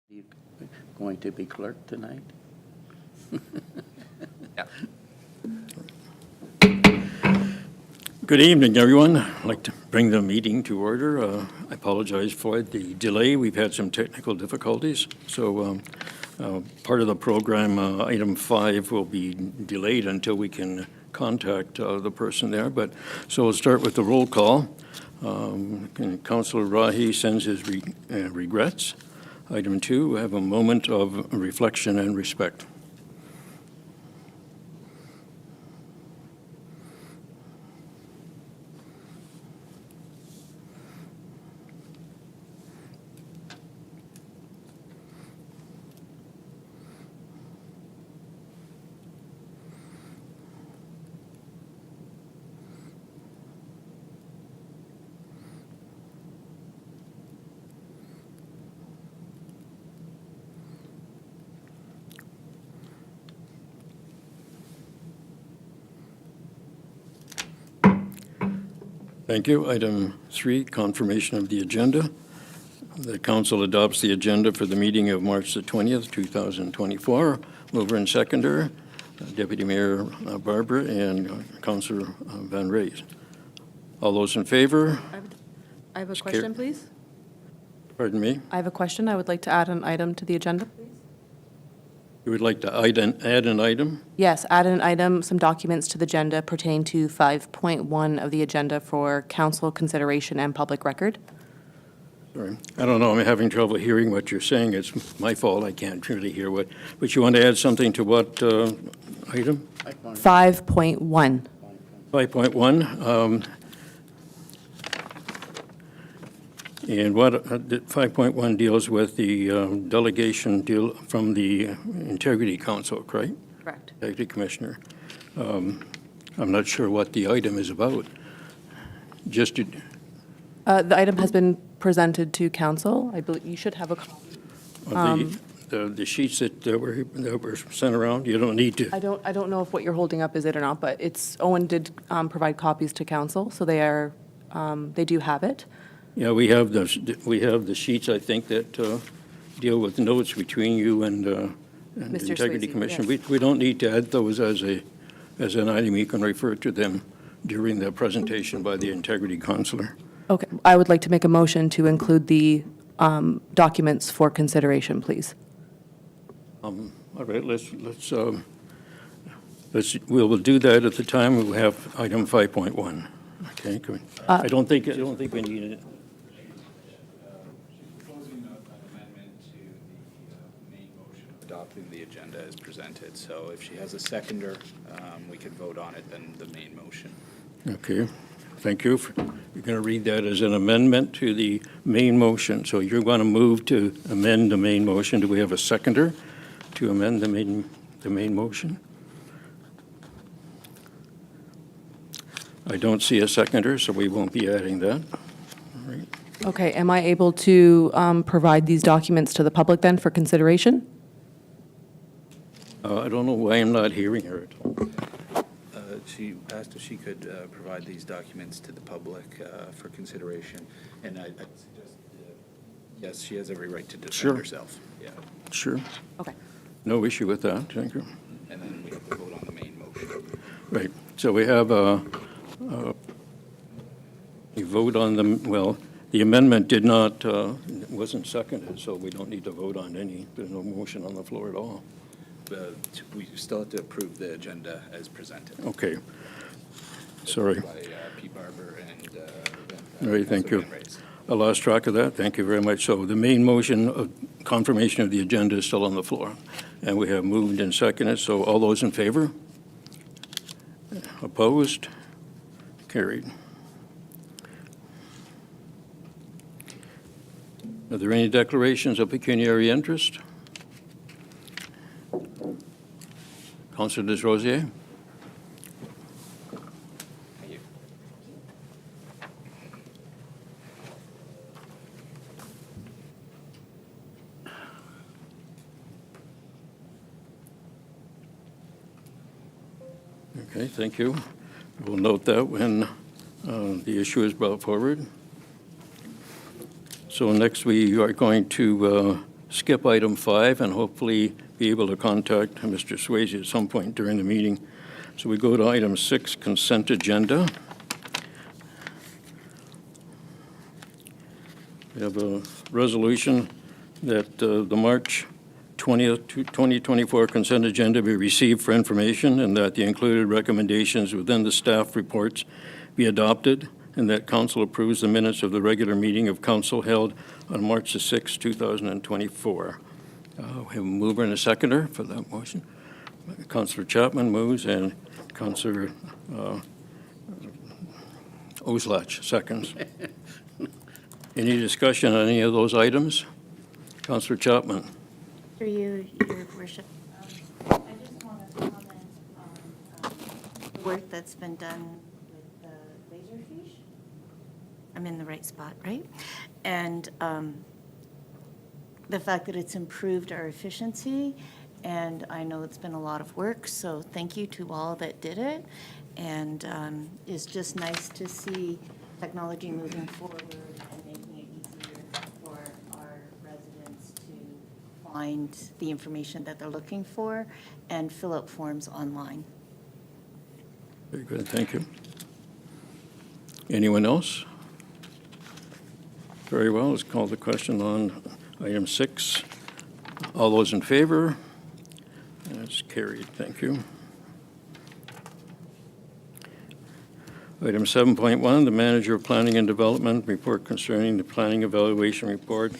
You going to be clerk tonight? Yeah. Good evening, everyone. I'd like to bring the meeting to order. I apologize for the delay. We've had some technical difficulties. So part of the program, item 5, will be delayed until we can contact the person there. So we'll start with the roll call. Councillor Rahi sends his regrets. Item 2, we have a moment of reflection and respect. Thank you. Item 3, confirmation of the agenda. The council adopts the agenda for the meeting of March the 20th, 2024. Mover and seconder, Deputy Mayor Barber and Councillor Van Raes. All those in favor? I have a question, please. Pardon me? I have a question. I would like to add an item to the agenda, please. You would like to add an item? Yes, add an item, some documents to the agenda pertaining to 5.1 of the agenda for council consideration and public record. Sorry. I don't know. I'm having trouble hearing what you're saying. It's my fault. I can't really hear what. But you want to add something to what item? 5.1. 5.1. And what 5.1 deals with the delegation deal from the Integrity Council, correct? Correct. Integrity Commissioner. I'm not sure what the item is about. Just to, The item has been presented to council. I believe you should have a copy. the sheets that were sent around, you don't need to. I don't know if what you're holding up is it or not, but Owen did provide copies to council, so they do have it. Yeah, we have the sheets, I think, that deal with notes between you and the Mr. Integrity Swayze, Commission. yes. We don't need to add those as an item. You can refer to them during the presentation by the Integrity Counselor. Okay, I would like to make a motion to include the documents for consideration, please. All right, we'll do that at the time we'll have item 5.1. Okay, good. I don't think we need it. Proposing an amendment to the main motion of adopting the agenda as presented. So if she has a seconder, we could vote on it, then the main motion. Okay, thank you. You're going to read that as an amendment to the main motion. So you're going to move to amend the main motion. Do we have a seconder to amend the main motion? I don't see a seconder, so we won't be adding that. All right. Okay, am I able to provide these documents to the public then for consideration? I don't know why I'm not hearing her at all. She asked if she could provide these documents to the public for consideration, and I'd suggest, yes, she has every right to defend Sure. herself. Yeah, Sure. Okay. No issue with that. Thank you. and then we have to vote on the main motion. Right. So we have you vote on them. Well, the amendment wasn't seconded, so we don't need to vote on any. There's no motion on the floor at all. We still have to approve the agenda as presented. Okay. Sorry. By P. Barber and All right, thank Councilor you. Van Raes. I lost track of that. Thank you very much. So the main motion of confirmation of the agenda is still on the floor, and we have moved and seconded. So all those in favor? Opposed? Carried. Are there any declarations of pecuniary interest? Councilor Desrosiers? Thank you. Okay, thank you. We'll note that when the issue is brought forward. So next we are going to skip item 5 and hopefully be able to contact Mr. Swayze at some point during the meeting. So we go to item 6, consent agenda. We have a resolution that the March 20th, 2024 consent agenda be received for information, and that the included recommendations within the staff reports be adopted, and that council approves the minutes of the regular meeting of council held on March the 6th, 2024. We have a mover and a seconder for that motion. Councillor Chapman moves, and Councillor Oslach seconds. Any discussion on any of those items? Councillor Chapman. Through you, Your Worship. I just want to comment on the work that's been done with the Laserfish. I'm in the right spot, right? And the fact that it's improved our efficiency, and I know it's been a lot of work, so thank you to all that did it. And it's just nice to see technology moving forward and making it easier for our residents to find the information that they're looking for and fill out forms online. Very good, thank you. Anyone else? Very well, let's call the question on item 6. All those in favor? That's carried, thank you. Item 7.1, the Manager of Planning and Development report concerning the planning evaluation report.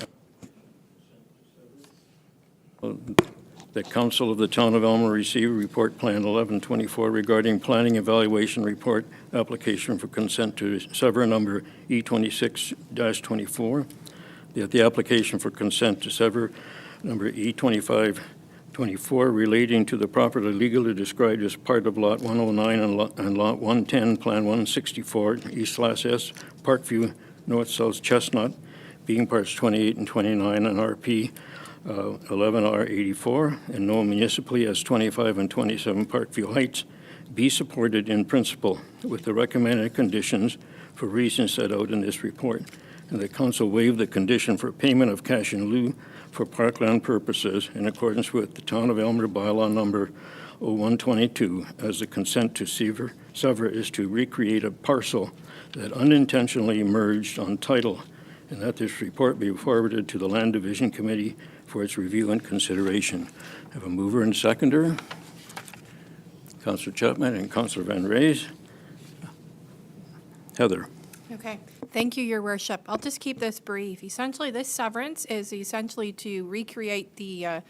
The Council of the Town of Elmer received report plan 1124 regarding planning evaluation report application for consent to sever number E26-24. That the application for consent to sever number E25-24 relating to the property legally described as part of Lot 109 and Lot 110, Plan 164, East/S, Parkview, North-South Chestnut, being parts 28 and 29 and RP 11R84, and known municipally as 25 and 27 Parkview Heights, be supported in principle with the recommended conditions for reasons set out in this report. And the council waive the condition for payment of cash in lieu for parkland purposes in accordance with the Town of Elmer bylaw number 0122, as the consent to sever is to recreate a parcel that unintentionally merged on title, and that this report be forwarded to the Land Division Committee for its review and consideration. I have a mover and seconder, Councillor Chapman and Councillor Van Raes. Heather. Okay, thank you, Your Worship. I'll just keep this brief. Essentially, this severance is essentially to recreate the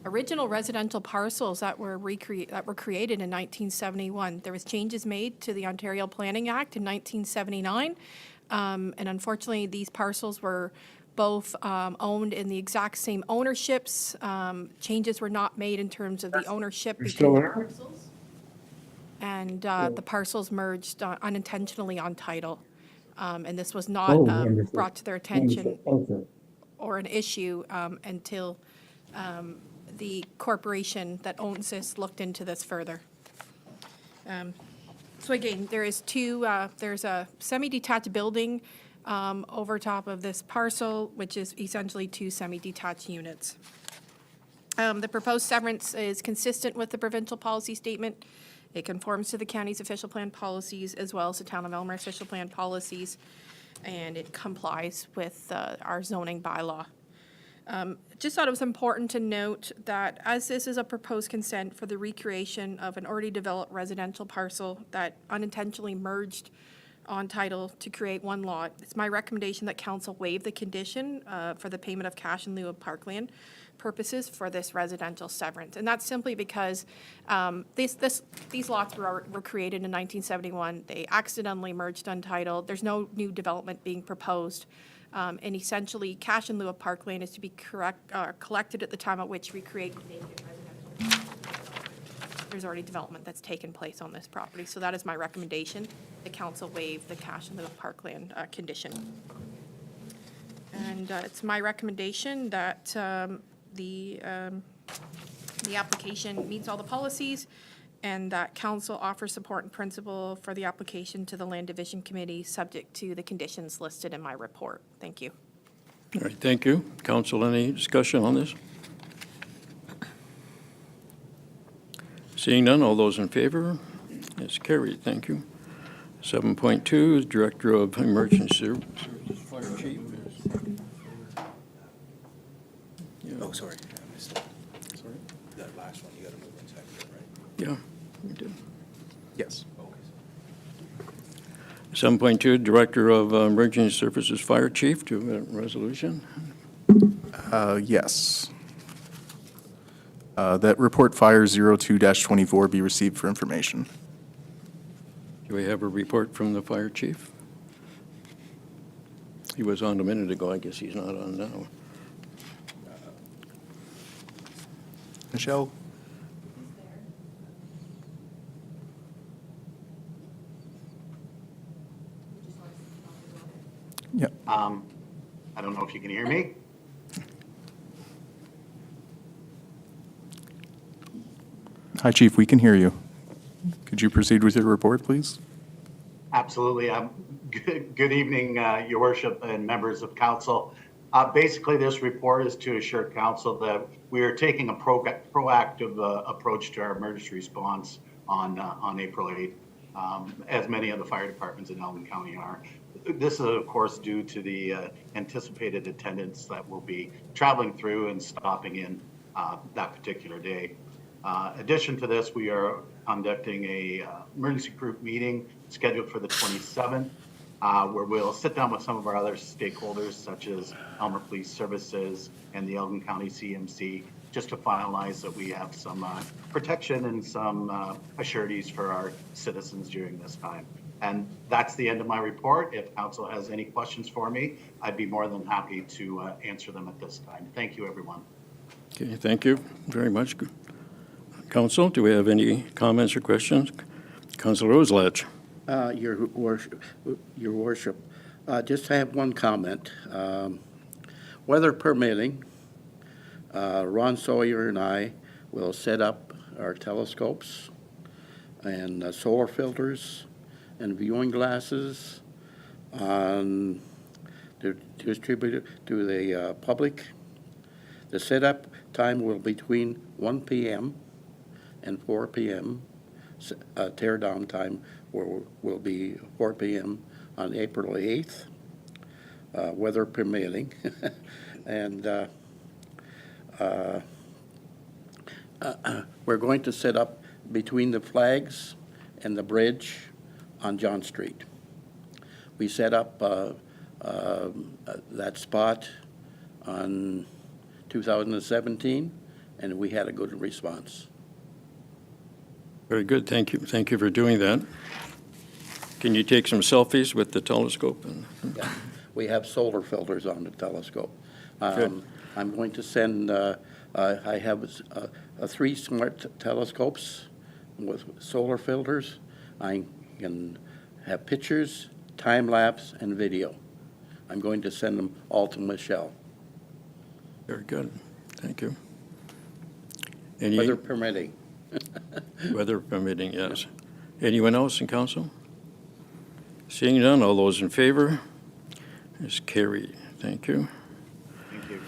original residential parcels that were created in 1971. There was changes made to the Ontario Planning Act in 1979, and unfortunately, these parcels were both owned in the exact same ownerships. Changes were not made in terms of the ownership between the parcels. And the parcels merged unintentionally on title. And this was not brought to their attention or an issue until the corporation that owns this looked into this further. So again, there's a semi-detached building over top of this parcel, which is essentially 2 semi-detached units. The proposed severance is consistent with the provincial policy statement. It conforms to the county's official plan policies as well as the Town of Elmer official plan policies, and it complies with our zoning bylaw. Just thought it was important to note that as this is a proposed consent for the recreation of an already developed residential parcel that unintentionally merged on title to create one lot, it's my recommendation that council waive the condition for the payment of cash in lieu of parkland purposes for this residential severance. And that's simply because these lots were created in 1971. They accidentally merged on title. There's no new development being proposed. And essentially, cash in lieu of parkland is to be collected at the time at which we create the vacant residential. There's already development that's taken place on this property. So that is my recommendation. The council waive the cash in lieu of parkland condition. And it's my recommendation that the application meets all the policies and that council offers support in principle for the application to the Land Division Committee subject to the conditions listed in my report. Thank you. All right, thank you. Council, any discussion on this? Seeing none, all those in favor? It's carried, thank you. 7.2 is Director of Emergency Services, Fire Chief. Oh, sorry, I missed it. Sorry? That last one, you got to move one second, right? Yeah, we did. Yes. 7.2, Director of Emergency Services Fire Chief, do you have a resolution? Yes. That report fire 02-24 be received for information. Do we have a report from the Fire Chief? He was on a minute ago, I guess he's not on now. Michelle? Yeah. I don't know if you can hear me. Hi, Chief, we can hear you. Could you proceed with your report, please? Absolutely. Good evening, Your Worship and members of council. Basically, this report is to assure council that we are taking a proactive approach to our emergency response on April 8th, as many of the fire departments in Elgin County are. This is, of course, due to the anticipated attendance that will be traveling through and stopping in that particular day. Addition to this, we are conducting a emergency group meeting scheduled for the 27th, where we'll sit down with some of our other stakeholders, such as Elmer Police Services and the Elgin County CMC, just to finalize that we have some protection and some assurities for our citizens during this time. And that's the end of my report. If council has any questions for me, I'd be more than happy to answer them at this time. Thank you, everyone. Okay, thank you very much. Council, do we have any comments or questions? Councilor Roselach. Your worship, just have one comment. Weather permitting, Ron Sawyer and I will set up our telescopes and solar filters and viewing glasses to distribute to the public. The setup time will be between 1 p.m. and 4 p.m. Tear down time will be 4 p.m. on April 8th, weather permitting. And we're going to set up between the flags and the bridge on John Street. We set up that spot on 2017, and we had a good response. Very good, thank you. Thank you for doing that. Can you take some selfies with the telescope? Yeah. We have solar filters on the telescope. Good. I'm going to send, I have 3 smart telescopes with solar filters. I can have pictures, time-lapse, and video. I'm going to send them all to Michelle. Very good, thank you. Weather permitting. Weather permitting, yes. Anyone else in council? Seeing none, all those in favor? Is carried. Thank you. Thank you.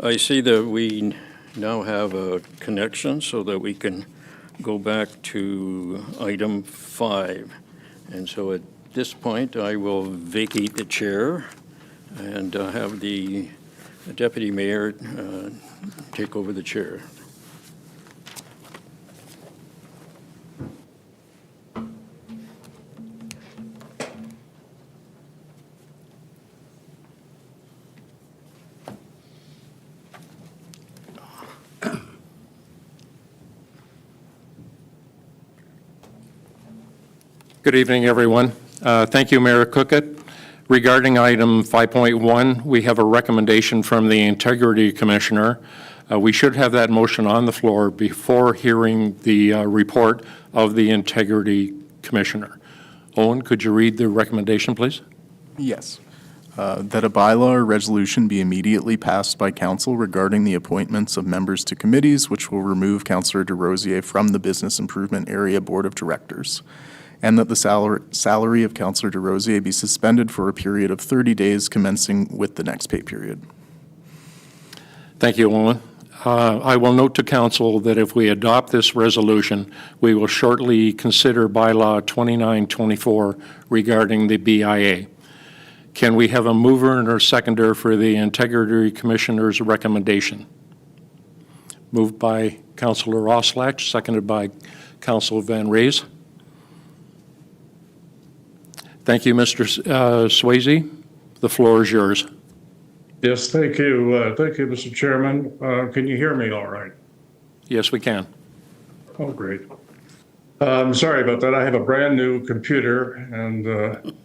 I see that we now have a connection so that we can go back to item 5. And so at this point, I will vacate the chair and have the deputy mayor take over the chair. Good evening, everyone. Thank you, Mayor Cookett. Regarding item 5.1, we have a recommendation from the Integrity Commissioner. We should have that motion on the floor before hearing the report of the Integrity Commissioner. Owen, could you read the recommendation, please? Yes. That a bylaw or resolution be immediately passed by council regarding the appointments of members to committees which will remove Councillor DesRosiers from the Business Improvement Area Board of Directors. and that the salary of Councillor DesRosiers be suspended for a period of 30 days commencing with the next pay period. Thank you, Owen. I will note to council that if we adopt this resolution, we will shortly consider bylaw 2924 regarding the BIA. Can we have a mover and a seconder for the Integrity Commissioner's recommendation? Moved by Councillor Oslach, seconded by Councillor Van Raes. Thank you, Mr. Swayze. The floor is yours. Yes, thank you. Thank you, Mr. Chairman. Can you hear me all right? Yes, we can. Oh, great. Sorry about that. I have a brand-new computer, and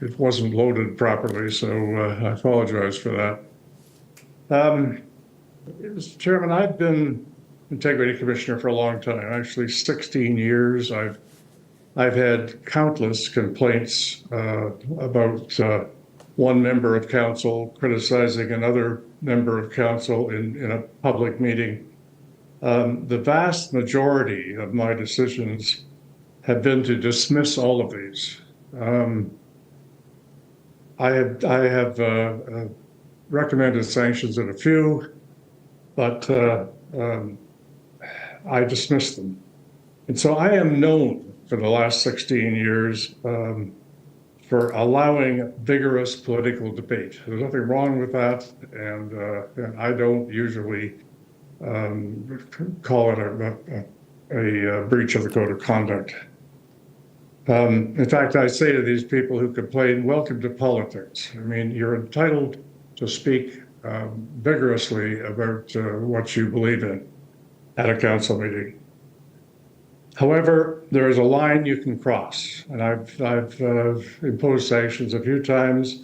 it wasn't loaded properly, so I apologize for that. Mr. Chairman, I've been Integrity Commissioner for a long time, actually 16 years. I've had countless complaints about one member of council criticizing another member of council in a public meeting. The vast majority of my decisions have been to dismiss all of these. I have recommended sanctions in a few, but I dismissed them. And so I am known for the last 16 years for allowing vigorous political debate. There's nothing wrong with that, and I don't usually call it a breach of the code of conduct. In fact, I say to these people who complain, welcome to politics. I mean, you're entitled to speak vigorously about what you believe in at a council meeting. However, there is a line you can cross, and I've imposed sanctions a few times,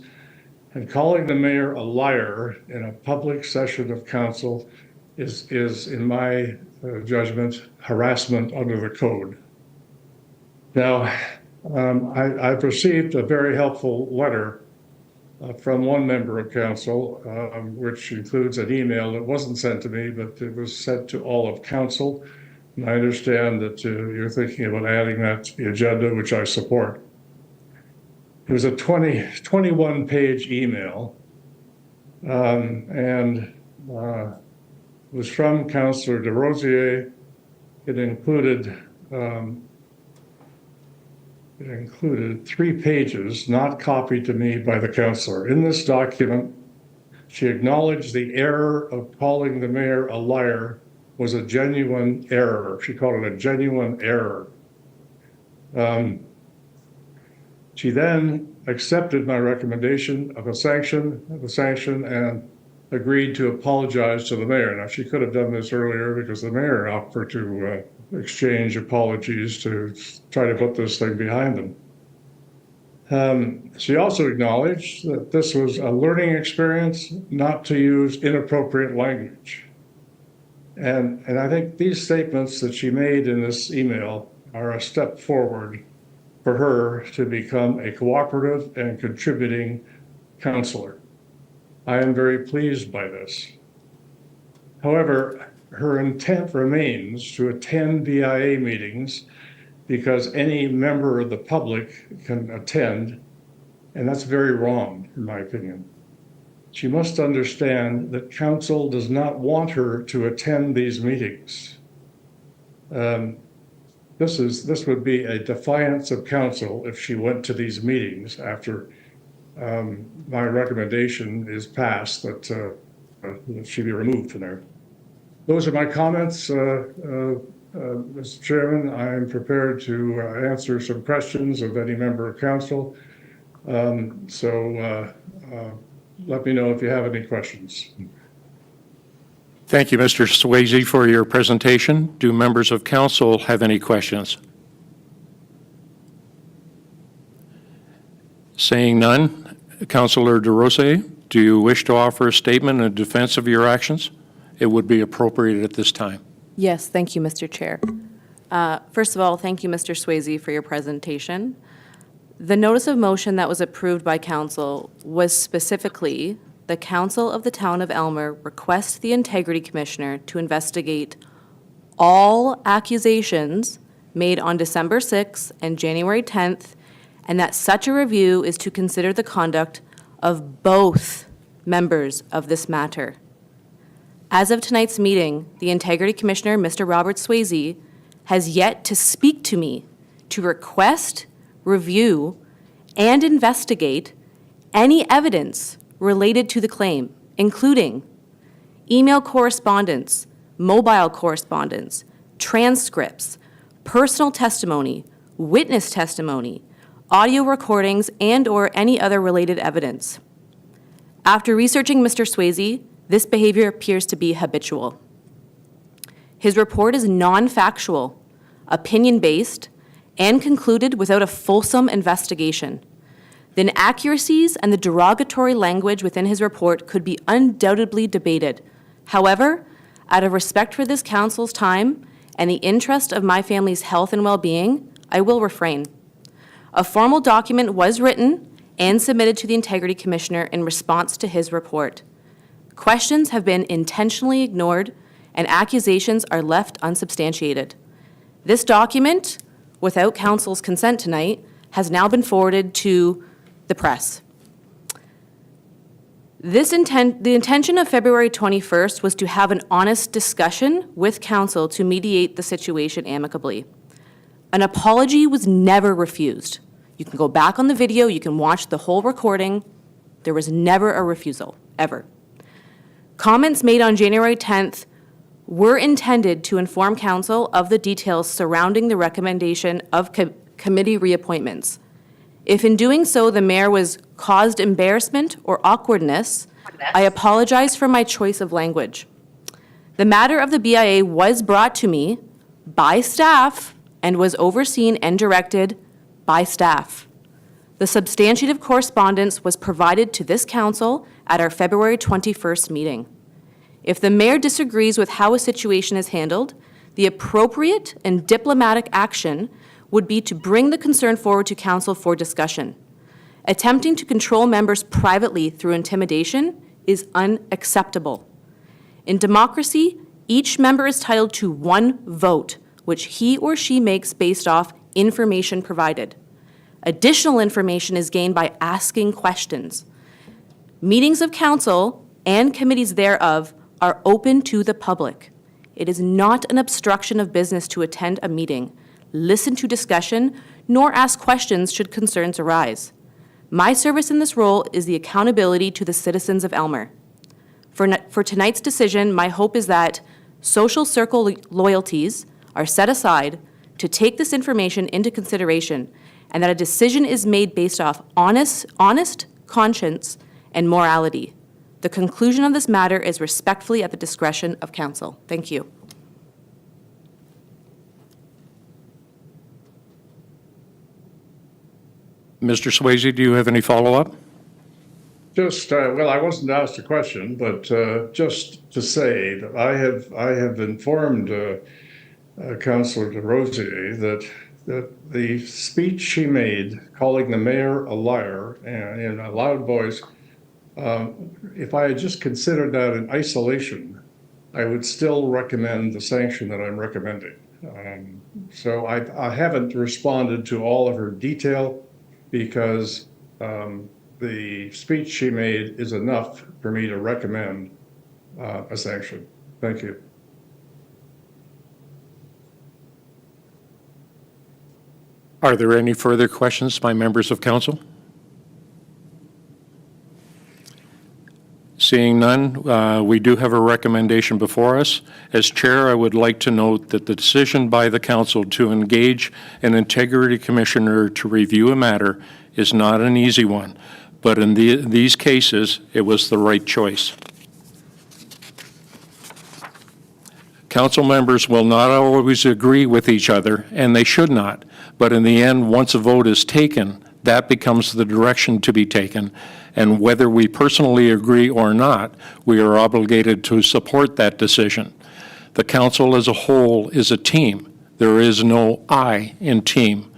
and calling the mayor a liar in a public session of council is in my judgment, harassment under the code. Now, I've received a very helpful letter from one member of council, which includes an email that wasn't sent to me, but it was sent to all of council. And I understand that you're thinking about adding that to the agenda, which I support. It was a 21-page email, and it was from Councillor DesRosiers. It included 3 pages not copied to me by the councillor. In this document, she acknowledged the error of calling the mayor a liar was a genuine error. She called it a genuine error. She then accepted my recommendation of the sanction and agreed to apologize to the mayor. Now, she could have done this earlier because the mayor offered to exchange apologies to try to put this thing behind them. She also acknowledged that this was a learning experience not to use inappropriate language. And I think these statements that she made in this email are a step forward for her to become a cooperative and contributing councillor. I am very pleased by this. However, her intent remains to attend BIA meetings because any member of the public can attend, and that's very wrong, in my opinion. She must understand that council does not want her to attend these meetings. This would be a defiance of council if she went to these meetings after my recommendation is passed that she be removed from there. Those are my comments, Mr. Chairman. I am prepared to answer some questions of any member of council. Let me know if you have any questions. Thank you, Mr. Swayze, for your presentation. Do members of council have any questions? Seeing none, Councillor DesRosiers, do you wish to offer a statement in defense of your actions? It would be appropriate at this time. Yes, thank you, Mr. Chair. First of all, thank you, Mr. Swayze, for your presentation. The notice of motion that was approved by council was specifically the Council of the Town of Aylmer requests the Integrity Commissioner to investigate all accusations made on December 6th and January 10th and that such a review is to consider the conduct of both members of this matter. As of tonight's meeting, the Integrity Commissioner, Mr. Robert Swayze, has yet to speak to me to request, review, and investigate any evidence related to the claim, including email correspondence, mobile correspondence, transcripts, personal testimony, witness testimony, audio recordings, and/or any other related evidence. After researching Mr. Swayze, this behavior appears to be habitual. His report is non-factual, opinion-based, and concluded without a fulsome investigation. The inaccuracies and the derogatory language within his report could be undoubtedly debated. However, out of respect for this council's time and the interest of my family's health and well-being, I will refrain. A formal document was written and submitted to the Integrity Commissioner in response to his report. Questions have been intentionally ignored, and accusations are left unsubstantiated. This document, without council's consent tonight, has now been forwarded to the press. The intention of February 21st was to have an honest discussion with council to mediate the situation amicably. An apology was never refused. You can go back on the video, you can watch the whole recording. There was never a refusal, ever. Comments made on January 10th were intended to inform council of the details surrounding the recommendation of committee reappointments. If in doing so the mayor was caused embarrassment or awkwardness, I apologize for my choice of language. The matter of the BIA was brought to me by staff and was overseen and directed by staff. The substantive correspondence was provided to this council at our February 21st meeting. If the mayor disagrees with how a situation is handled, the appropriate and diplomatic action would be to bring the concern forward to council for discussion. Attempting to control members privately through intimidation is unacceptable. In democracy, each member is entitled to one vote, which he or she makes based off information provided. Additional information is gained by asking questions. Meetings of council and committees thereof are open to the public. It is not an obstruction of business to attend a meeting, listen to discussion, nor ask questions should concerns arise. My service in this role is the accountability to the citizens of Elmer. For tonight's decision, my hope is that social circle loyalties are set aside to take this information into consideration, and that a decision is made based off honest conscience and morality. The conclusion of this matter is respectfully at the discretion of council. Thank you. Mr. Swayze, do you have any follow-up? Just, well, I wasn't asked a question, but just to say that I have informed Councillor DesRosiers that the speech she made calling the mayor a liar and in a loud voice, if I had just considered that in isolation, I would still recommend the sanction that I'm recommending. So I haven't responded to all of her detail because the speech she made is enough for me to recommend a sanction. Thank you. Are there any further questions by members of council? Seeing none, we do have a recommendation before us. As chair, I would like to note that the decision by the council to engage an integrity commissioner to review a matter is not an easy one, but in these cases, it was the right choice. Council members will not always agree with each other, and they should not, but in the end, once a vote is taken, that becomes the direction to be taken, and whether we personally agree or not, we are obligated to support that decision. The council as a whole is a team. There is no I in team.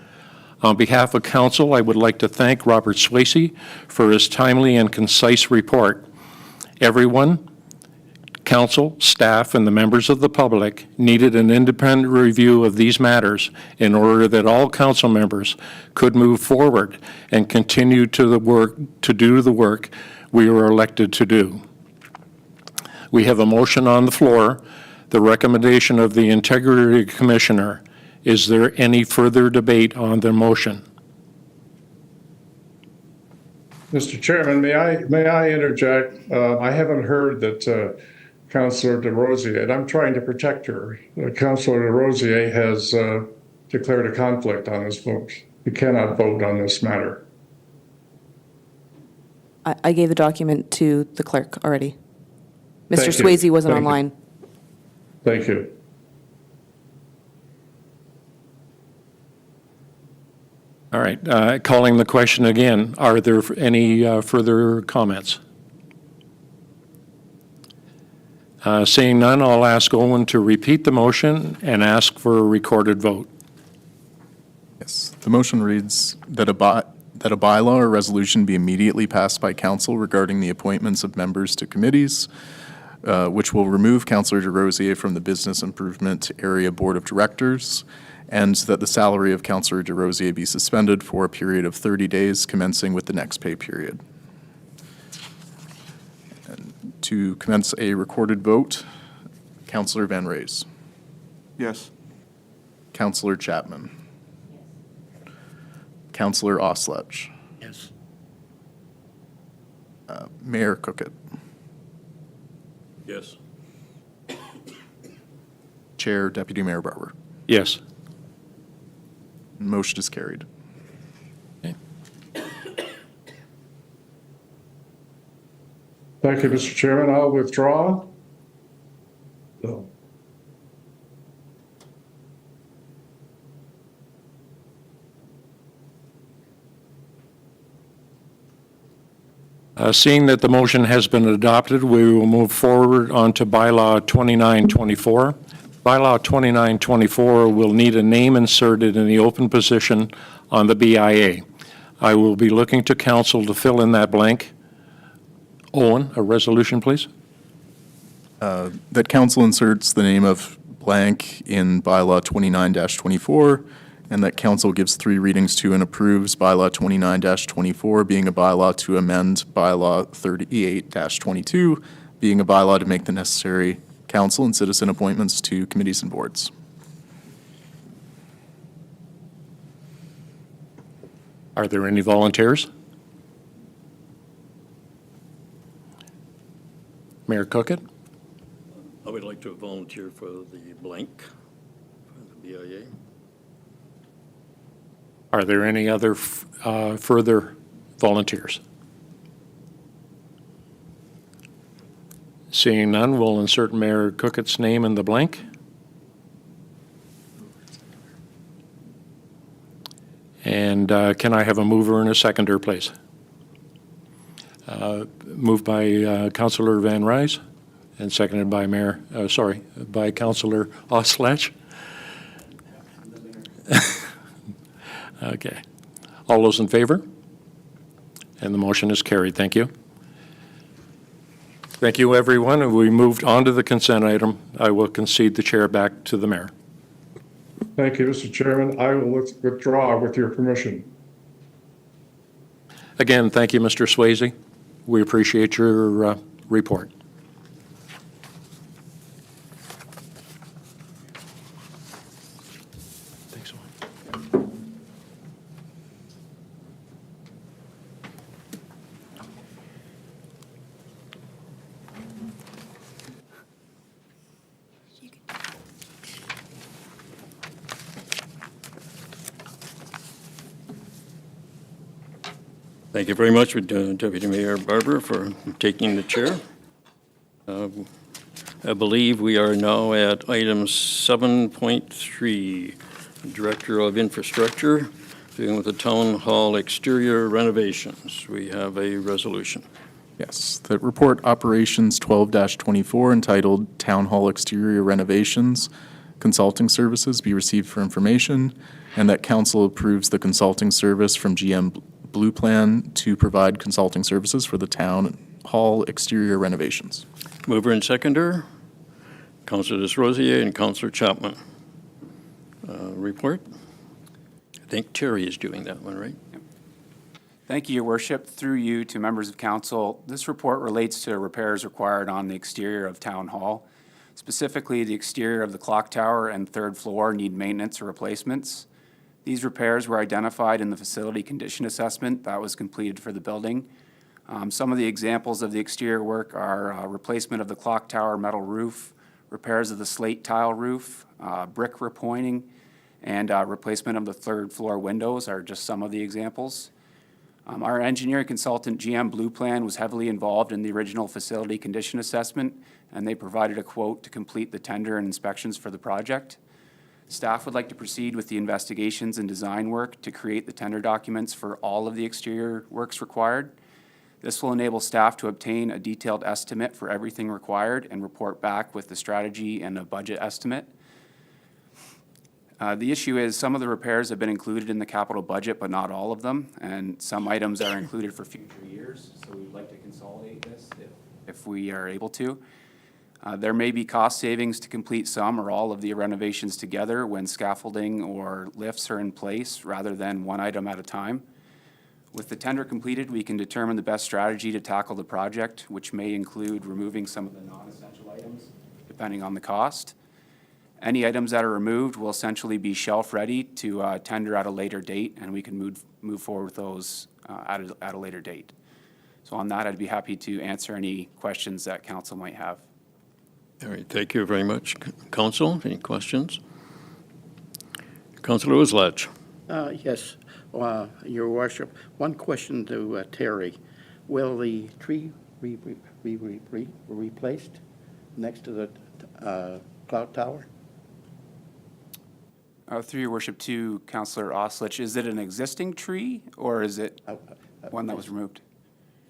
On behalf of council, I would like to thank Robert Swayze for his timely and concise report. Everyone, council, staff, and the members of the public needed an independent review of these matters in order that all council members could move forward and continue to do the work we were elected to do. We have a motion on the floor, the recommendation of the Integrity Commissioner. Is there any further debate on the motion? Mr. Chairman, may I interject? I haven't heard that Councilor DeRosier, and I'm trying to protect her. Councilor DeRosier has declared a conflict on this vote. He cannot vote on this matter. I gave the document to the clerk already. Mr. Thank you. Swayze wasn't Thank you. online. Thank you. All right, calling the question again. Are there any further comments? Seeing none, I'll ask Owen to repeat the motion and ask for a recorded vote. Yes, the motion reads that a bylaw or resolution be immediately passed by council regarding the appointments of members to committees, which will remove Councilor DeRosier from the Business Improvement Area Board of Directors, and that the salary of Councilor DeRosier be suspended for a period of 30 days commencing with the next pay period. And to commence a recorded vote, Councilor Van Raes. Yes. Councilor Chapman. Councilor Oslech. Yes. Mayor Cookett. Yes. Chair Deputy Mayor Barber. Yes. Motion is carried. Thank you, Mr. Chairman. I'll withdraw. So, Seeing that the motion has been adopted, we will move forward on to Bylaw 2924. Bylaw 2924 will need a name inserted in the open position on the BIA. I will be looking to council to fill in that blank. Owen, a resolution, please. That council inserts the name of blank in bylaw 29-24, and that council gives 3 readings to and approves bylaw 29-24 being a bylaw to amend bylaw 38-22, being a bylaw to make the necessary council and citizen appointments to committees and boards. Are there any volunteers? Mayor Cookett? I would like to volunteer for the blank, for the BIA. Are there any other further volunteers? Seeing none, we'll insert Mayor Cookett's name in the blank. And can I have a mover and a seconder, please? Moved by Councilor Van Raes and seconded by by Councilor Oslech. Okay. All those in favor? And the motion is carried. Thank you. Thank you, everyone. And we moved on to the consent item. I will concede the chair back to the mayor. thank you, Mr. Chairman. I will withdraw with your permission. Again, thank you, Mr. Swayze. We appreciate your report. Thanks, Owen. Thank you very much, Deputy Mayor Barber, for taking the chair. I believe we are now at item 7.3, Director of Infrastructure, dealing with the Town Hall exterior renovations. We have a resolution. Yes, that report operations 12-24 entitled Town Hall Exterior Renovations Consulting Services be received for information, and that council approves the consulting service from GM Blue Plan to provide consulting services for the Town Hall exterior renovations. Mover and seconder, Councilor Desrosiers and Councilor Chapman. Report? I think Terry is doing that one, right? Thank you, Your Worship. Through you to members of council, this report relates to repairs required on the exterior of Town Hall. Specifically, the exterior of the clock tower and third floor need maintenance or replacements. These repairs were identified in the facility condition assessment that was completed for the building. Some of the examples of the exterior work are replacement of the clock tower metal roof, repairs of the slate tile roof, brick repointing, and replacement of the third floor windows are just some of the examples. Our engineering consultant, GM Blue Plan, was heavily involved in the original facility condition assessment, and they provided a quote to complete the tender and inspections for the project. Staff would like to proceed with the investigations and design work to create the tender documents for all of the exterior works required. This will enable staff to obtain a detailed estimate for everything required and report back with the strategy and a budget estimate. The issue is some of the repairs have been included in the capital budget, but not all of them, and some items are included for future years, so we'd like to consolidate this if we are able to. There may be cost savings to complete some or all of the renovations together when scaffolding or lifts are in place rather than one item at a time. With the tender completed, we can determine the best strategy to tackle the project, which may include removing some of the non-essential items, depending on the cost. Any items that are removed will essentially be shelf-ready to tender at a later date, and we can move forward with those at a later date. So on that, I'd be happy to answer any questions that council might have. All right, thank you very much. Council, any questions? Councilor Uzlach. Yes, Your Worship, one question to Terry. Will the tree be replaced next to the clock tower? Through your worship to Councillor Oslich, is it an existing tree or is it one that was removed?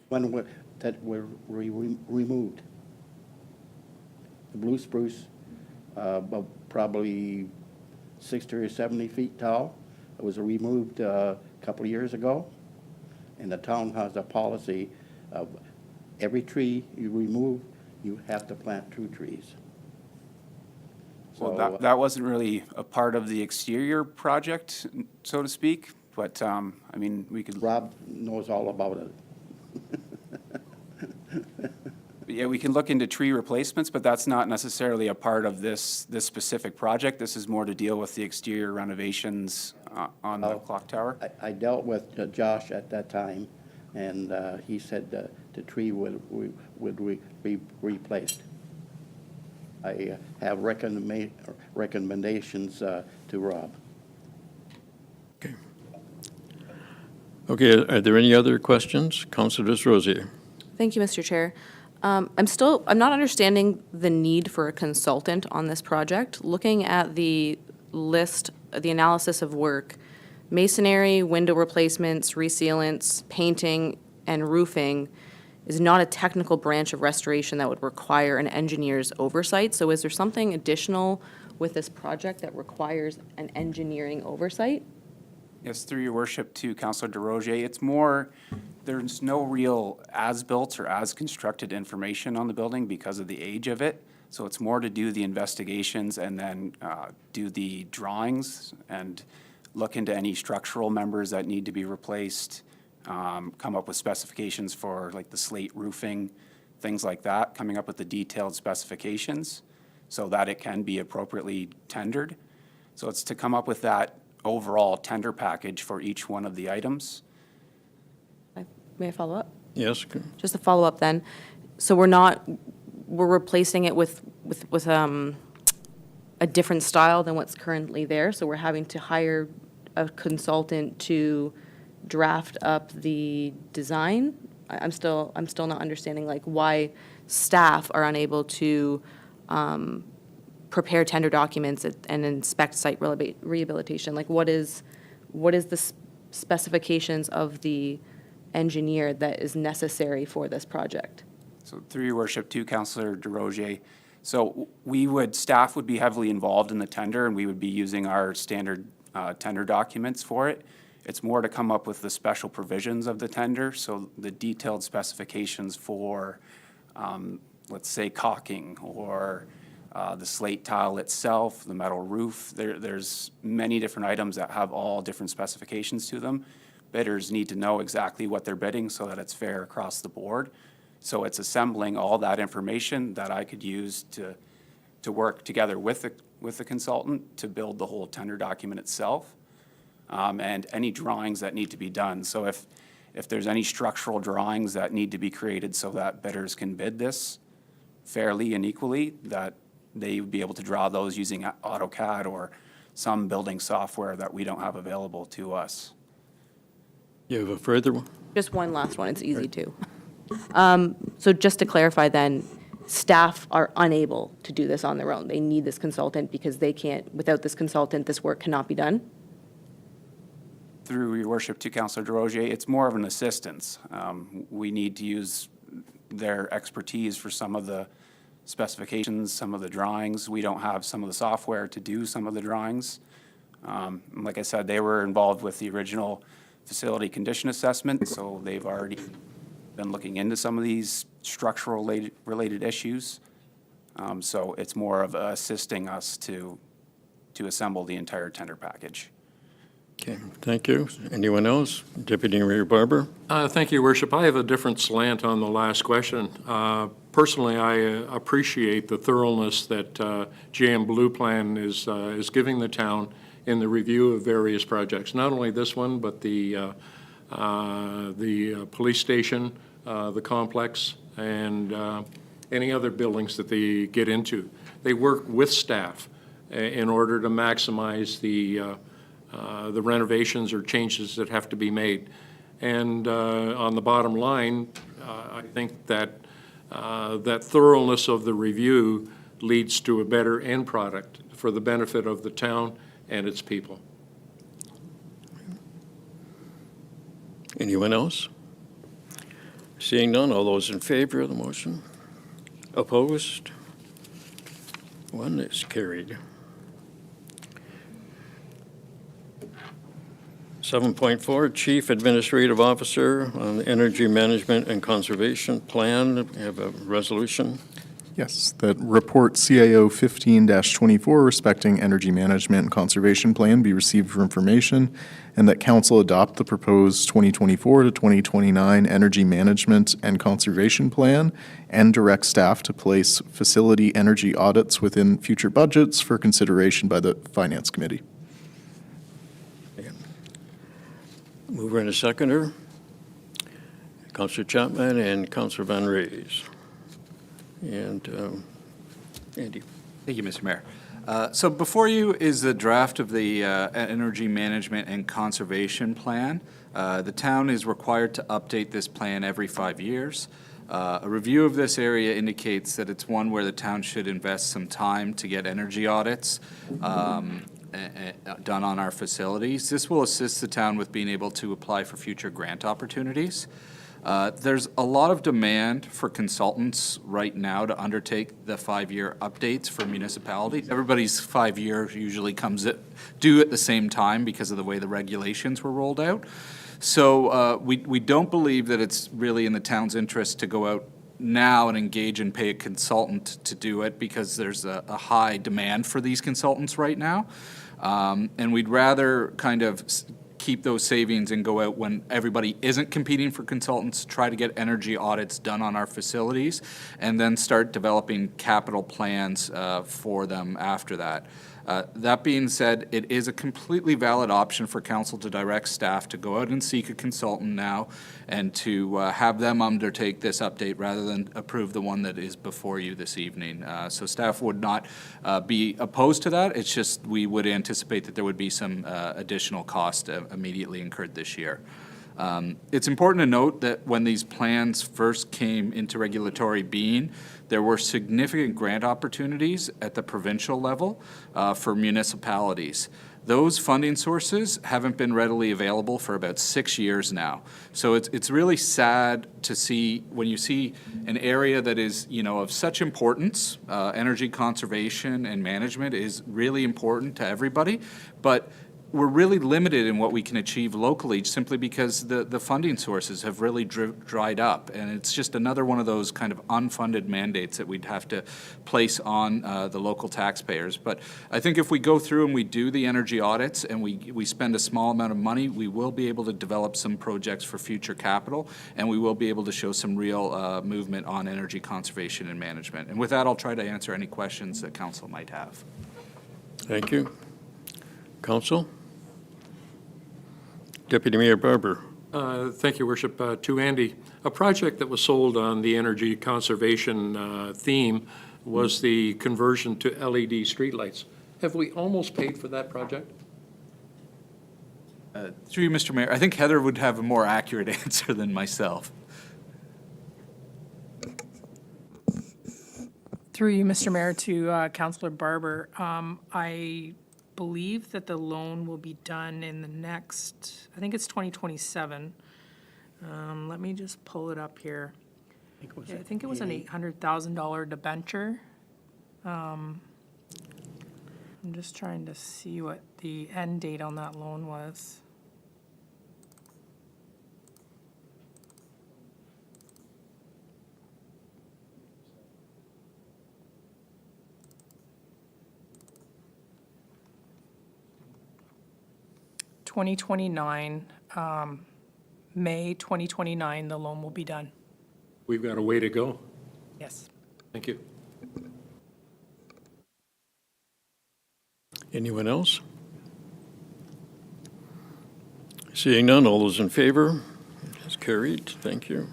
One that were removed. The blue spruce, probably 60 or 70 feet tall. It was removed a couple of years ago. And the town has a policy of every tree you remove, you have to plant 2 trees. Well, that wasn't really a part of the exterior project, so to speak, but, I mean, we could. Rob knows all about it. Yeah, we can look into tree replacements, but that's not necessarily a part of this specific project. This is more to deal with the exterior renovations on the clock tower. I dealt with Josh at that time, and he said the tree would be replaced. I have recommendations to Rob. Okay, are there any other questions? Councilor Desrosiers. Thank you, Mr. Chair. I'm not understanding the need for a consultant on this project. Looking at the list, the analysis of work, masonry, window replacements, resealants, painting, and roofing is not a technical branch of restoration that would require an engineer's oversight. So is there something additional with this project that requires an engineering oversight? Yes, through your worship to Councillor Desrosiers, it's more, there's no real as-built or as-constructed information on the building because of the age of it. So it's more to do the investigations and then do the drawings and look into any structural members that need to be replaced, come up with specifications for like the slate roofing, things like that, coming up with the detailed specifications so that it can be appropriately tendered. So it's to come up with that overall tender package for each one of the items. May I follow up? Yes. Just a follow-up then. So we're replacing it with a different style than what's currently there. So we're having to hire a consultant to draft up the design. I'm still not understanding like why staff are unable to prepare tender documents and inspect site rehabilitation. Like what is the specifications of the engineer that is necessary for this project? So through your worship to Councillor Desrosiers, so staff would be heavily involved in the tender and we would be using our standard tender documents for it. It's more to come up with the special provisions of the tender, so the detailed specifications for let's say, caulking or the slate tile itself, the metal roof. There's many different items that have all different specifications to them. Bidders need to know exactly what they're bidding so that it's fair across the board. So it's assembling all that information that I could use to work together with the consultant to build the whole tender document itself, and any drawings that need to be done. So if there's any structural drawings that need to be created so that bidders can bid this fairly and equally, that they would be able to draw those using AutoCAD or some building software that we don't have available to us. You have a further one? Just one last one, it's easy too. So just to clarify then, staff are unable to do this on their own. They need this consultant because they can't, without this consultant, this work cannot be done? Through your worship to Councillor DesRosiers, it's more of an assistance. We need to use their expertise for some of the specifications, some of the drawings. We don't have some of the software to do some of the drawings. Like I said, they were involved with the original facility condition assessment, so they've already been looking into some of these structural related issues. So it's more of assisting us to assemble the entire tender package. Okay, thank you. Anyone else? Deputy Mayor Barber? Thank you, Worship. I have a different slant on the last question. Personally, I appreciate the thoroughness that JM Blue Plan is giving the town in the review of various projects. Not only this one, but the police station, the complex, and any other buildings that they get into. They work with staff in order to maximize the renovations or changes that have to be made. And on the bottom line, I think that that thoroughness of the review leads to a better end product for the benefit of the town and its people. Anyone else? Seeing none, all those in favor of the motion? Opposed? One is carried. 7.4, Chief Administrative Officer on the Energy Management and Conservation Plan. We have a resolution. Yes, that report CAO 15-24 respecting energy management and conservation plan be received for information, and that council adopt the proposed 2024 to 2029 energy management and conservation plan and direct staff to place facility energy audits within future budgets for consideration by the Finance Committee. Mover and a seconder. Councillor Chapman and Councillor Van Raes. And Andy. Thank you, Mr. Mayor. So before you is the draft of the Energy Management and Conservation Plan. The town is required to update this plan every 5 years. A review of this area indicates that it's one where the town should invest some time to get energy audits done on our facilities. This will assist the town with being able to apply for future grant opportunities. There's a lot of demand for consultants right now to undertake the 5-year updates for municipalities. Everybody's 5 years usually comes due at the same time because of the way the regulations were rolled out. So we don't believe that it's really in the town's interest to go out now and engage and pay a consultant to do it because there's a high demand for these consultants right now. And we'd rather kind of keep those savings and go out when everybody isn't competing for consultants, try to get energy audits done on our facilities, and then start developing capital plans for them after that. That being said, it is a completely valid option for council to direct staff to go out and seek a consultant now and to have them undertake this update rather than approve the one that is before you this evening. So staff would not be opposed to that. It's just we would anticipate that there would be some additional cost immediately incurred this year. It's important to note that when these plans first came into regulatory being, there were significant grant opportunities at the provincial level for municipalities. Those funding sources haven't been readily available for about 6 years now. So it's really sad to see when you see an area that is, of such importance, energy conservation and management is really important to everybody, but we're really limited in what we can achieve locally simply because the funding sources have really dried up. And it's just another one of those kind of unfunded mandates that we'd have to place on the local taxpayers. But I think if we go through and we do the energy audits and we spend a small amount of money, we will be able to develop some projects for future capital, and we will be able to show some real movement on energy conservation and management. And with that, I'll try to answer any questions that council might have. Thank you. Council? Deputy Mayor Barber. Thank you, Worship. To Andy, a project that was sold on the energy conservation theme was the conversion to LED streetlights. Have we almost paid for that project? Through you, Mr. Mayor, I think Heather would have a more accurate answer than myself. Through you, Mr. Mayor, to Councillor Barber. I believe that the loan will be done in the next, I think it's 2027. Let me just pull it up here. I think it was an $800,000 debenture. I'm just trying to see what the end date on that loan was. May 2029, the loan will be done. We've got a way to go. Yes. Thank you. Anyone else? Seeing none, all those in favor? It is carried. Thank you.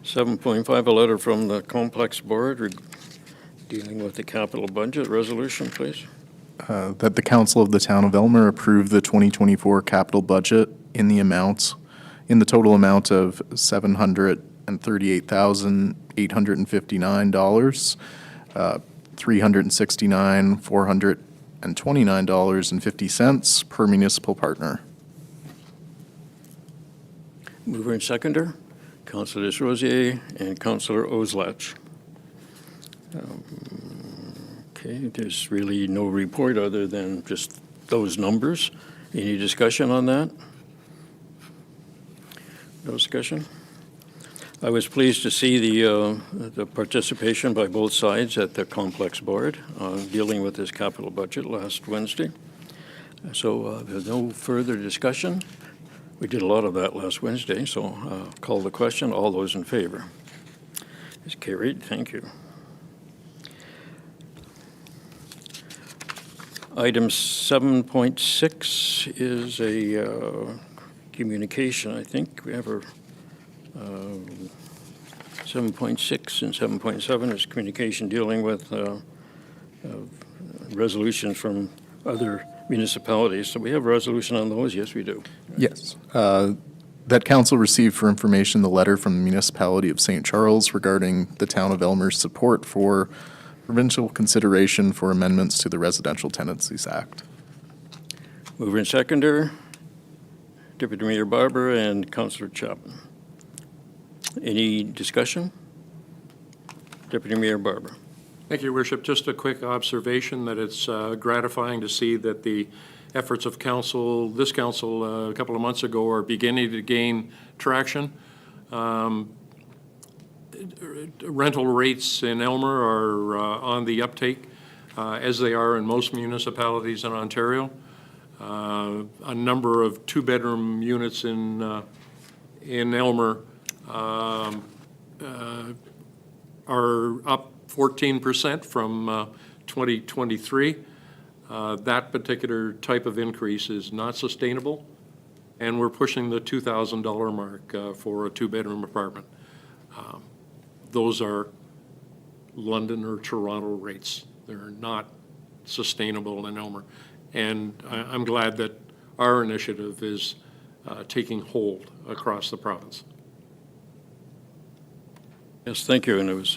7.5, a letter from the Complex Board dealing with the capital budget resolution, please. That the Council of the Town of Elmer approve the 2024 capital budget in the total amount of $738,859, $369,429.50 per municipal partner. Mover and seconder, Councillor Desrosiers and Councillor Oslach. Okay, there's really no report other than just those numbers. Any discussion on that? No discussion? I was pleased to see the participation by both sides at the Complex Board dealing with this capital budget last Wednesday. So there's no further discussion. We did a lot of that last Wednesday, so call the question. All those in favor? It's carried. Thank you. Item 7.6 is a communication, I think. We have 7.6 and 7.7 is communication dealing with resolutions from other municipalities. So we have a resolution on those? Yes, we do. Yes. That council received for information the letter from the municipality of St. Charles regarding the town of Elmer's support for provincial consideration for amendments to the Residential Tenancies Act. Mover and seconder, Deputy Mayor Barber and Councillor Chapman. Any discussion? Deputy Mayor Barber. Thank you, Your Worship. Just a quick observation that it's gratifying to see that the efforts of this council a couple of months ago are beginning to gain traction. Rental rates in Elmer are on the uptake, as they are in most municipalities in Ontario. A number of two-bedroom units in Elmer are up 14% from 2023. That particular type of increase is not sustainable, and we're pushing the $2,000 mark for a two-bedroom apartment. Those are London or Toronto rates. They're not sustainable in Elmer. And I'm glad that our initiative is taking hold across the province. Yes, thank you. And it was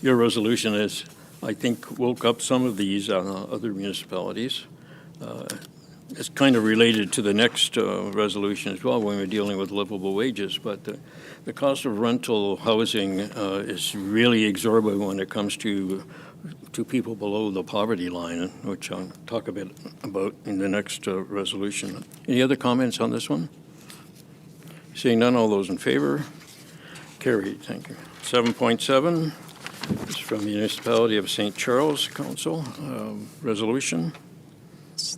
your resolution is, I think, woke up some of these other municipalities. It's kind of related to the next resolution as well when we're dealing with livable wages, but the cost of rental housing is really exorbitant when it comes to to people below the poverty line, which I'll talk a bit about in the next resolution. Any other comments on this one? Seeing none, all those in favor? Carried, thank you. 7.7 is from Municipality of St. Charles Council, resolution.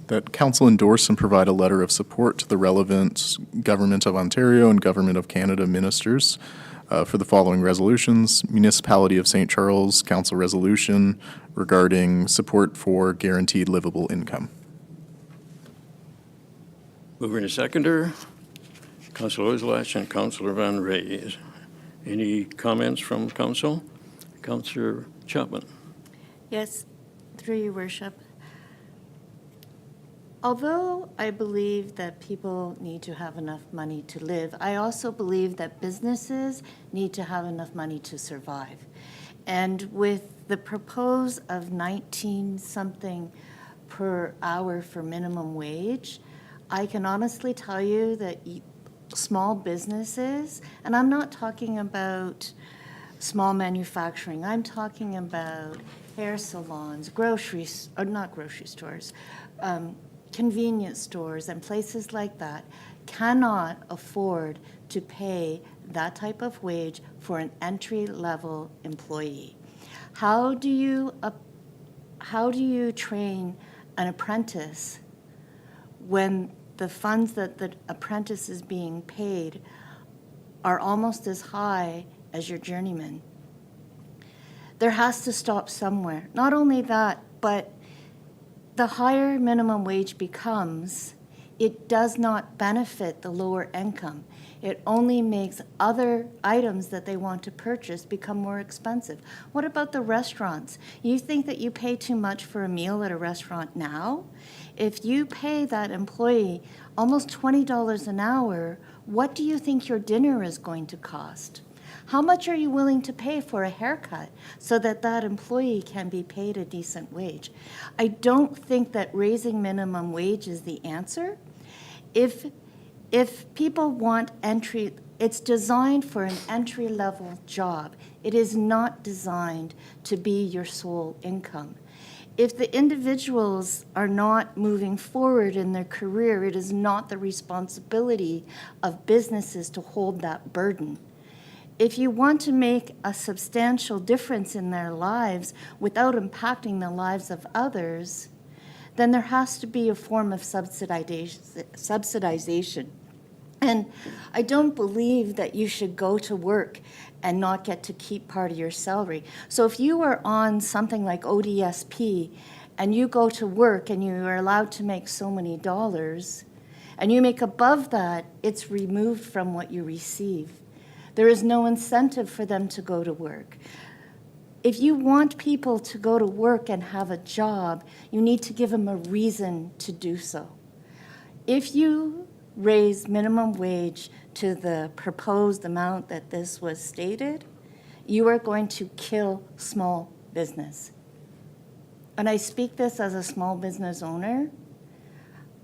That council endorse and provide a letter of support to the relevant Government of Ontario and Government of Canada ministers for the following resolutions. Municipality of St. Charles Council Resolution regarding support for guaranteed livable income. Mover and a seconder, Councilor Oslash and Councilor Van Raes. Any comments from council? Councilor Chapman. Yes, through your worship. Although I believe that people need to have enough money to live, I also believe that businesses need to have enough money to survive. And with the propose of 19-something per hour for minimum wage, I can honestly tell you that small businesses, and I'm not talking about small manufacturing, I'm talking about hair salons, groceries, or not grocery stores, convenience stores and places like that cannot afford to pay that type of wage for an entry-level employee. How do you train an apprentice when the funds that the apprentice is being paid are almost as high as your journeyman? There has to stop somewhere. Not only that, but the higher minimum wage becomes, it does not benefit the lower income. It only makes other items that they want to purchase become more expensive. What about the restaurants? You think that you pay too much for a meal at a restaurant now? If you pay that employee almost $20 an hour, what do you think your dinner is going to cost? How much are you willing to pay for a haircut so that that employee can be paid a decent wage? I don't think that raising minimum wage is the answer. If people want entry, it's designed for an entry-level job. It is not designed to be your sole income. If the individuals are not moving forward in their career, it is not the responsibility of businesses to hold that burden. If you want to make a substantial difference in their lives without impacting the lives of others, then there has to be a form of subsidization. And I don't believe that you should go to work and not get to keep part of your salary. So if you are on something like ODSP and you go to work and you are allowed to make so many dollars, and you make above that, it's removed from what you receive. There is no incentive for them to go to work. If you want people to go to work and have a job, you need to give them a reason to do so. If you raise minimum wage to the proposed amount that this was stated, you are going to kill small business. And I speak this as a small business owner.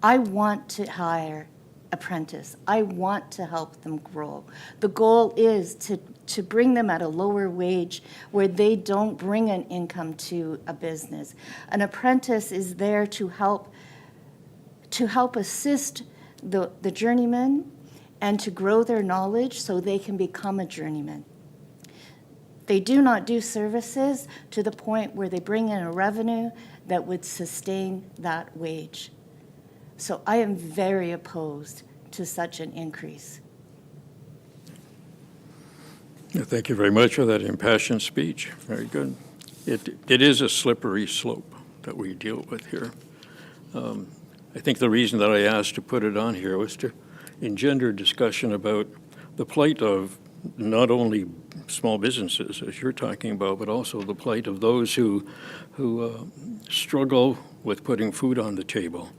I want to hire apprentice. I want to help them grow. The goal is to bring them at a lower wage where they don't bring an income to a business. An apprentice is there to help assist the journeyman and to grow their knowledge so they can become a journeyman. They do not do services to the point where they bring in a revenue that would sustain that wage. So I am very opposed to such an increase. Thank you very much for that impassioned speech. Very good. It is a slippery slope that we deal with here. I think the reason that I asked to put it on here was to engender discussion about the plight of not only small businesses, as you're talking about, but also the plight of those who struggle with putting food on the table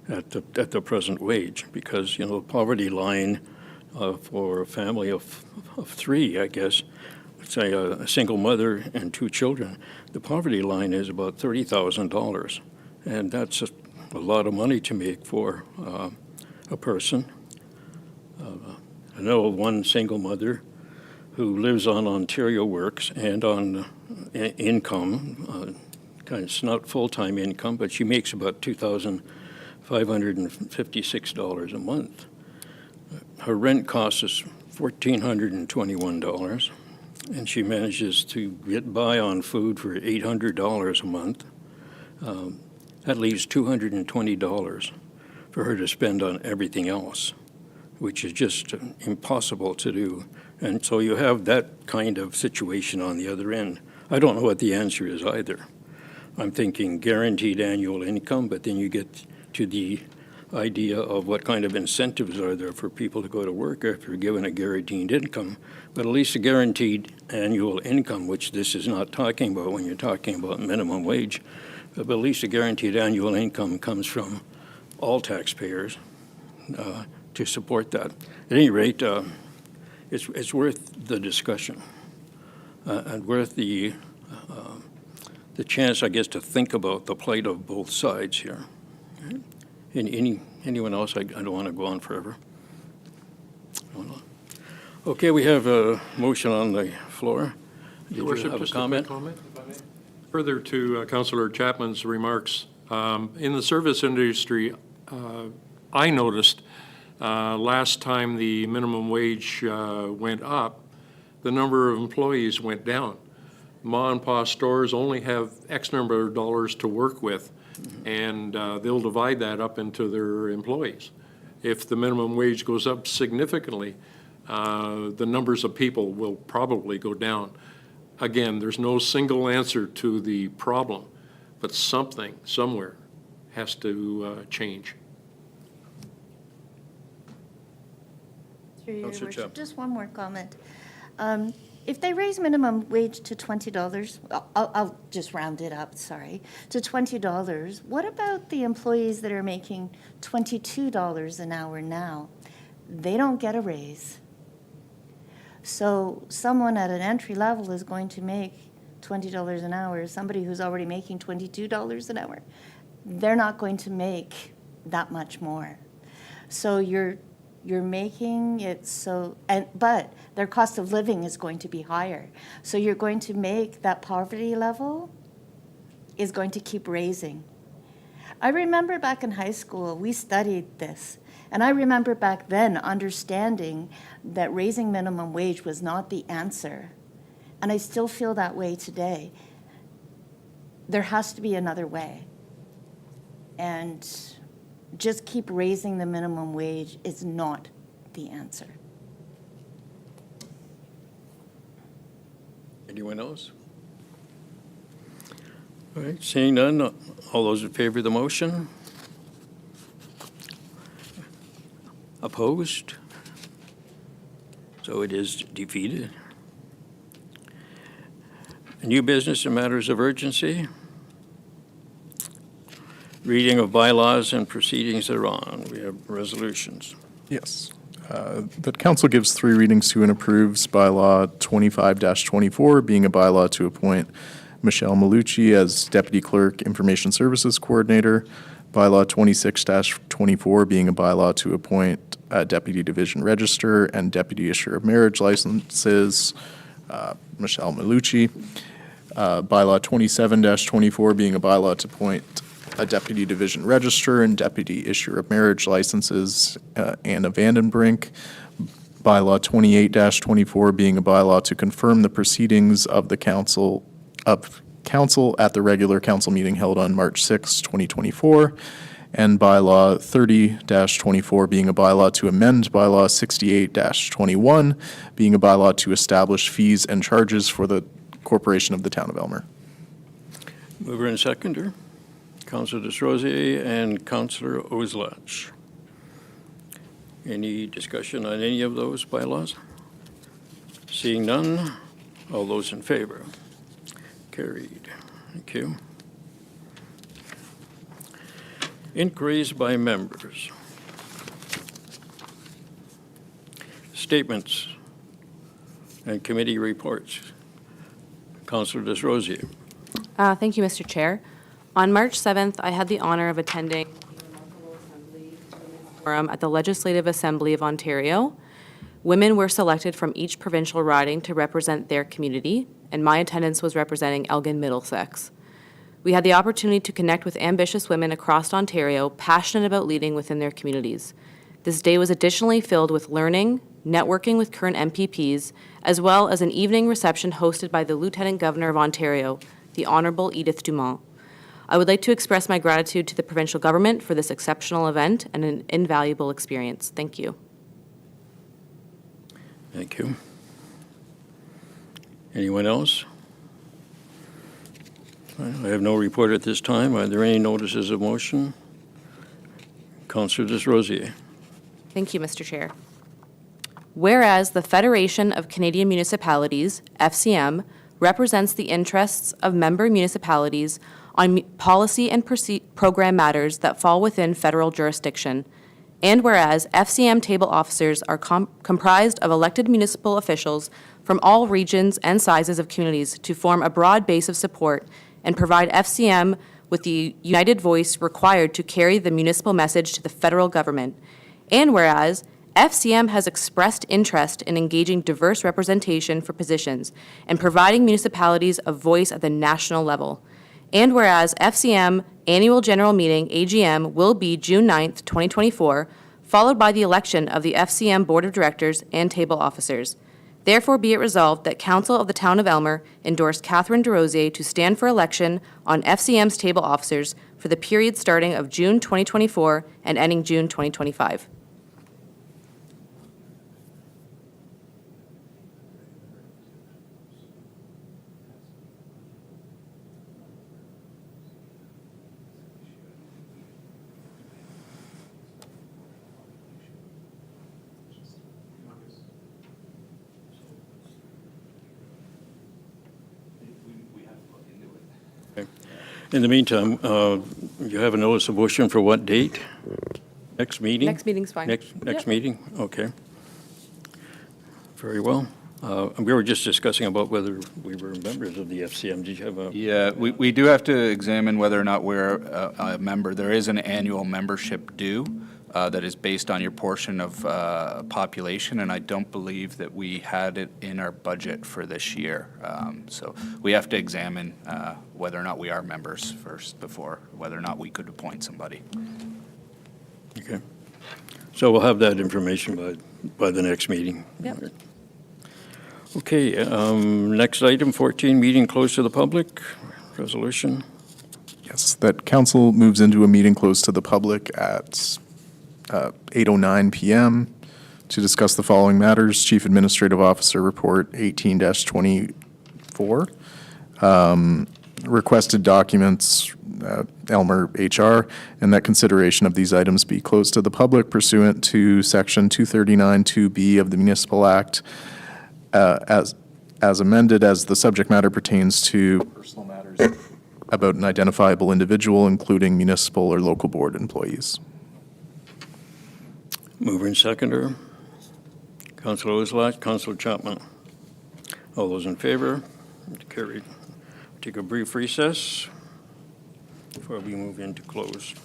at the present wage, because the poverty line for a family of three, I guess, let's say a single mother and two children, the poverty line is about $30,000, and that's a lot of money to make for a person. I know one single mother who lives on Ontario Works and on income, kind of, it's not full-time income, but she makes about $2,556 a month. Her rent costs us $1,421, and she manages to get by on food for $800 a month. That leaves $220 for her to spend on everything else, which is just impossible to do. And so you have that kind of situation on the other end. I don't know what the answer is either. I'm thinking guaranteed annual income, but then you get to the idea of what kind of incentives are there for people to go to work if you're given a guaranteed income. But at least a guaranteed annual income, which this is not talking about when you're talking about minimum wage, but at least a guaranteed annual income comes from all taxpayers to support that. At any rate, it's worth the discussion and worth the chance, I guess, to think about the plight of both sides here. Anyone else? I don't want to go on forever. Okay, we have a motion on the floor. Did Your you Worship, have a just a quick comment? comment, if I may? Further to Councillor Chapman's remarks, in the service industry, I noticed last time the minimum wage went up, the number of employees went down. Ma and pa stores only have X number of dollars to work with, and they'll divide that up into their employees. If the minimum wage goes up significantly, the numbers of people will probably go down. Again, there's no single answer to the problem, but something, somewhere, has to change. Through your Councillor worship, Chapman. just one more comment. If they raise minimum wage to $20, I'll just round it up, sorry, to $20, what about the employees that are making $22 an hour now? They don't get a raise. So someone at an entry level is going to make $20 an hour. Somebody who's already making $22 an hour, they're not going to make that much more. So you're making it so, but their cost of living is going to be higher. So you're going to make that poverty level is going to keep raising. I remember back in high school, we studied this. And I remember back then understanding that raising minimum wage was not the answer. And I still feel that way today. There has to be another way. And just keep raising the minimum wage is not the answer. Anyone else? All right, seeing none, all those in favor of the motion? Opposed? So it is defeated. New business and matters of urgency. Reading of bylaws and proceedings thereon. We have resolutions. Yes. The council gives 3 readings to and approves bylaw 25-24, being a bylaw to appoint Michelle Malucci as Deputy Clerk, Information Services Coordinator. Bylaw 26-24, being a bylaw to appoint Deputy Division Register and Deputy Issuer of Marriage Licenses, Michelle Malucci. Bylaw 27-24, being a bylaw to appoint a Deputy Division Register and Deputy Issuer of Marriage Licenses, Anna Vandenbrink. Bylaw 28-24, being a bylaw to confirm the proceedings of the council at the regular council meeting held on March 6, 2024. And bylaw 30-24, being a bylaw to amend bylaw 68-21, being a bylaw to establish fees and charges for the corporation of the town of Elmer. Mover and seconder, Councillor Desrosiers and Councillor Oslach. Any discussion on any of those bylaws? Seeing none, all those in favor? Carried. Thank you. Inquiries by members. Statements and committee reports. Councillor Desrosiers. Thank you, Mr. Chair. On March 7th, I had the honor of attending a forum at the Legislative Assembly of Ontario. Women were selected from each provincial riding to represent their community, and my attendance was representing Elgin Middlesex. We had the opportunity to connect with ambitious women across Ontario passionate about leading within their communities. This day was additionally filled with learning, networking with current MPPs, as well as an evening reception hosted by the Lieutenant Governor of Ontario, the Honourable Edith Dumont. I would like to express my gratitude to the provincial government for this exceptional event and an invaluable experience. Thank you. Thank you. Anyone else? I have no report at this time. Are there any notices of motion? Councillor Desrosiers. Thank you, Mr. Chair. Whereas the Federation of Canadian Municipalities, FCM, represents the interests of member municipalities on policy and program matters that fall within federal jurisdiction, and whereas FCM table officers are comprised of elected municipal officials from all regions and sizes of communities to form a broad base of support and provide FCM with the united voice required to carry the municipal message to the federal government, and whereas FCM has expressed interest in engaging diverse representation for positions and providing municipalities a voice at the national level. And whereas FCM Annual General Meeting, AGM, will be June 9th, 2024, followed by the election of the FCM Board of Directors and table officers. Therefore be it resolved that Council of the Town of Elmer endorse Catherine Desrosiers to stand for election on FCM's table officers for the period starting of June 2024 and ending June 2025. In the meantime, you have a notice of motion for what date? Next meeting? Next meeting's fine. Next Yep. meeting? Okay. Very well. We were just discussing about whether we were members of the FCM. Did you have a? Yeah, we do have to examine whether or not we're a member. There is an annual membership due that is based on your portion of population, and I don't believe that we had it in our budget for this year. So we have to examine whether or not we are members first before whether or not we could appoint somebody. Okay. So we'll have that information by the next meeting. Yep. Okay, next item, 14, meeting closed to the public, resolution. Yes, that council moves into a meeting closed to the public at 8:09 PM to discuss the following matters: Chief Administrative Officer Report 18-24, requested documents, Elmer HR, and that consideration of these items be closed to the public pursuant to Section 239(2)B of the Municipal Act, as amended, as the subject matter pertains to personal matters about an identifiable individual, including municipal or local board employees. Mover and seconder. Councilor Oslak, Councilor Chapman. All those in favor? Carried. Take a brief recess before we move into close.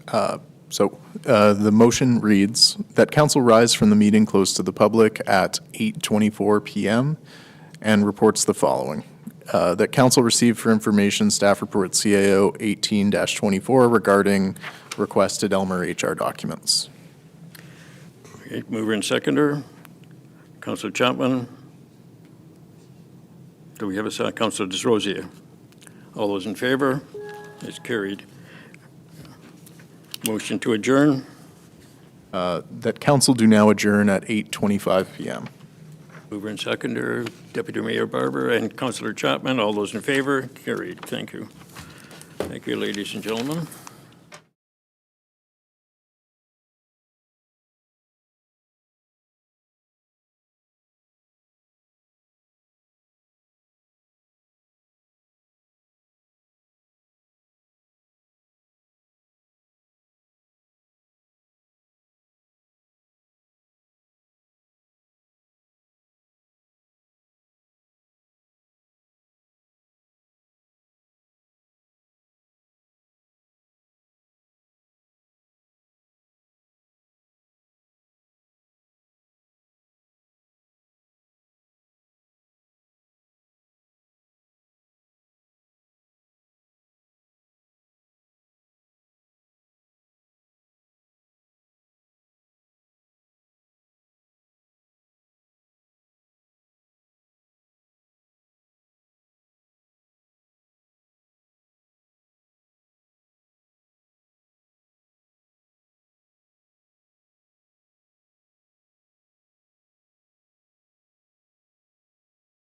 The motion reads that council rise from the meeting closed to the public at 8:24 PM and reports the following. That council received for information staff report CAO 18-24 regarding requested Elmer HR documents. Okay, mover and seconder. Councilor Chapman. Do we have a second? Councilor Desrosiers. All those in favor? It's carried. Motion to adjourn. That council do now adjourn at 8:25 PM. Mover and seconder, Deputy Mayor Barber and Councilor Chapman. All those in favor? Carried. Thank you. Thank you, ladies and gentlemen.